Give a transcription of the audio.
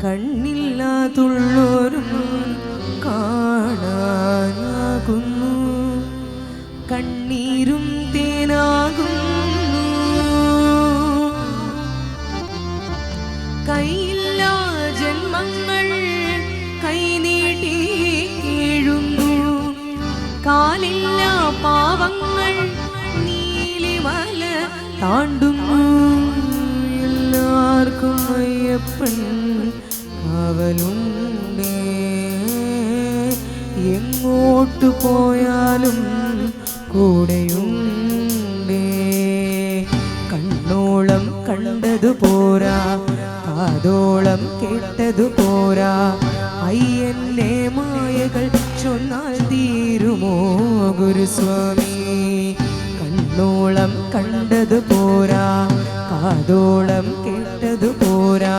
കണ്ണില്ലാതുള്ളോരും കാണാനാകുന്നു, കണ്ണീരും തേനാകുന്നു. കൈയില്ല ജന്മങ്ങൾ കൈനീട്ടി കീഴുന്നു, കാലില്ല പാവങ്ങൾ നീലിമല താണ്ടുന്നു. എല്ലാവർക്കും അയ്യപ്പൻ കാവലുണ്ടേ, എങ്ങോട്ടു പോയാലും കൂടെയുണ്ടേ. കണ്ണോളം കണ്ടതു പോരാ, കാതോളം കേട്ടതു പോരാ, അയ്യന്റെ മായകൾ ചൊന്നാൽ തീരുമോ ഗുരുസ്വാമി? കണ്ണോളം കണ്ടതു പോരാ, കാതോളം കേട്ടതു പോരാ,